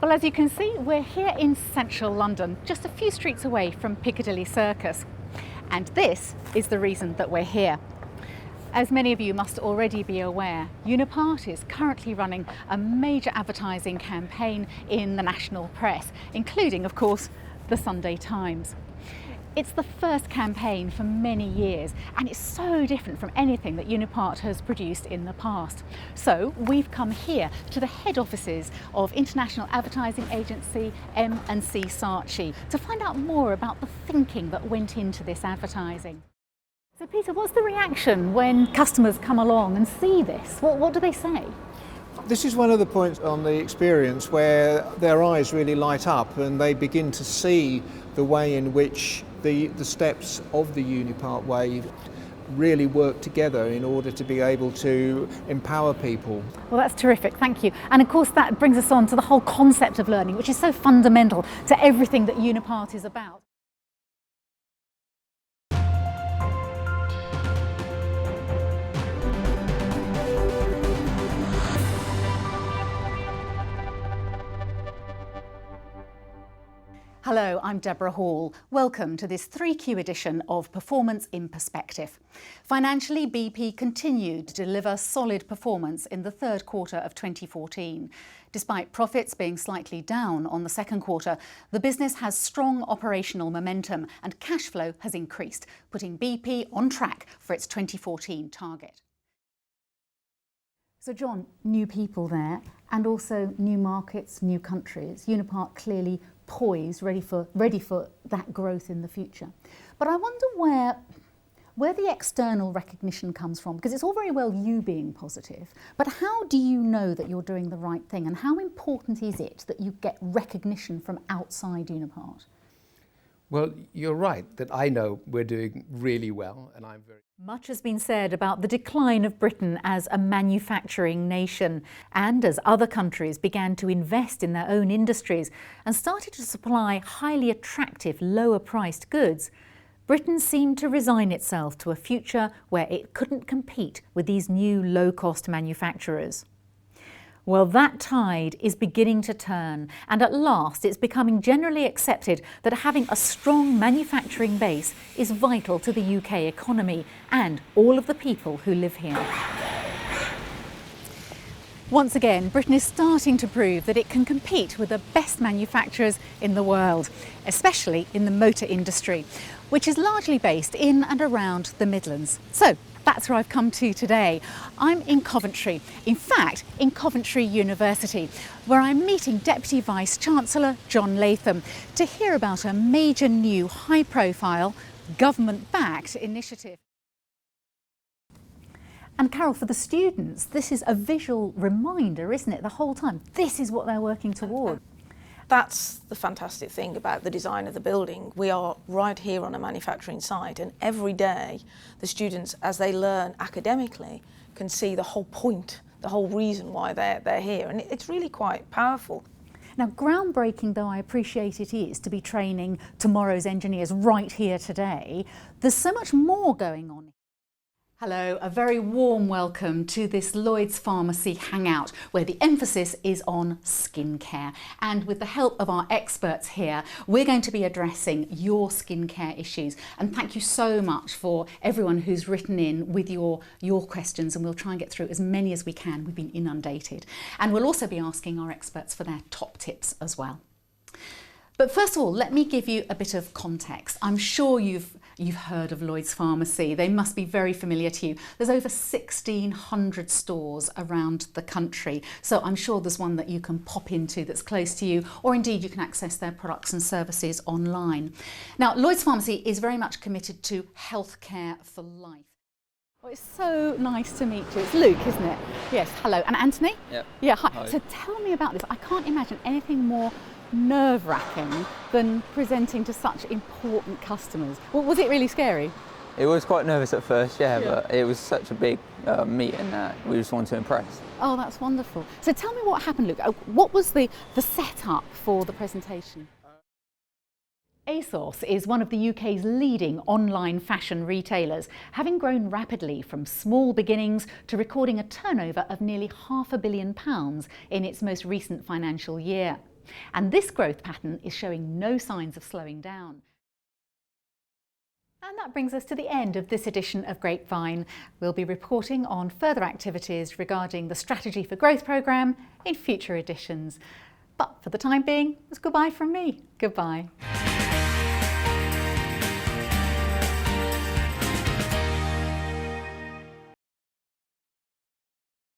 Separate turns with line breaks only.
Well, as you can see, we're here in central London, just a few streets away from Piccadilly Circus. And this is the reason that we're here. As many of you must already be aware, Unipart is currently running a major advertising campaign in the national press, including, of course, the Sunday Times. It's the first campaign for many years, and it's so different from anything that Unipart has produced in the past. So we've come here to the head offices of international advertising agency M&C Saatchi to find out more about the thinking that went into this advertising. So Peter, what's the reaction when customers come along and see this? What do they say?
This is one of the points on the experience where their eyes really light up and they begin to see the way in which the steps of the Unipart way really work together in order to be able to empower people.
Well, that's terrific, thank you. And of course that brings us on to the whole concept of learning, which is so fundamental to everything that Unipart is about. Hello, I'm Deborah Hall. Welcome to this 3Q edition of Performance in Perspective. Financially, BP continued to deliver solid performance in the third quarter of 2014. Despite profits being slightly down on the second quarter, the business has strong operational momentum and cash flow has increased, putting BP on track for its 2014 target. So John, new people there and also new markets, new countries. Unipart clearly poised, ready for that growth in the future. But I wonder where the external recognition comes from, because it's all very well you being positive, but how do you know that you're doing the right thing, and how important is it that you get recognition from outside Unipart?
Well, you're right that I know we're doing really well, and I'm very...
Much has been said about the decline of Britain as a manufacturing nation, and as other countries began to invest in their own industries and started to supply highly attractive, lower-priced goods, Britain seemed to resign itself to a future where it couldn't compete with these new low-cost manufacturers. Well, that tide is beginning to turn, and at last it's becoming generally accepted that having a strong manufacturing base is vital to the UK economy and all of the people who live here. Once again, Britain is starting to prove that it can compete with the best manufacturers in the world, especially in the motor industry, which is largely based in and around the Midlands. So, that's where I've come to today. I'm in Coventry, in fact in Coventry University, where I'm meeting Deputy Vice-Chancellor John Latham to hear about a major new high-profile, government-backed initiative. And Carol, for the students, this is a visual reminder, isn't it, the whole time? This is what they're working toward.
That's the fantastic thing about the design of the building. We are right here on a manufacturing site, and every day the students, as they learn academically, can see the whole point, the whole reason why they're here, and it's really quite powerful.
Now, groundbreaking though I appreciate it is to be training tomorrow's engineers right here today, there's so much more going on. Hello, a very warm welcome to this Lloyd's Pharmacy hangout where the emphasis is on skincare, and with the help of our experts here we're going to be addressing your skincare issues, and thank you so much for everyone who's written in with your questions, and we'll try and get through as many as we can. We've been inundated, and we'll also be asking our experts for their top tips as well. But first of all, let me give you a bit of context. I'm sure you've heard of Lloyd's Pharmacy. They must be very familiar to you. There's over 1,600 stores around the country, so I'm sure there's one that you can pop into that's close to you, or indeed you can access their products and services online. Now, Lloyd's Pharmacy is very much committed to healthcare for life. Well, it's so nice to meet you. It's Luke, isn't it? Yes, hello. And Anthony?
Yep.
Yeah, hi.
Hi.
So tell me about this. I can't imagine anything more nerve-wracking than presenting to such important customers. Well, was it really scary?
It was quite nervous at first, yeah. But it was such a big meeting that we just wanted to impress.
Oh, that's wonderful. So tell me what happened, Luke. What was the setup for the presentation? ASOS is one of the UK's leading online fashion retailers, having grown rapidly from small beginnings to recording a turnover of nearly £500 million in its most recent financial year. And this growth pattern is showing no signs of slowing down. And that brings us to the end of this edition of Grapevine. We'll be reporting on further activities regarding the Strategy for Growth programme in future editions. But for the time being, it's goodbye from me. Goodbye.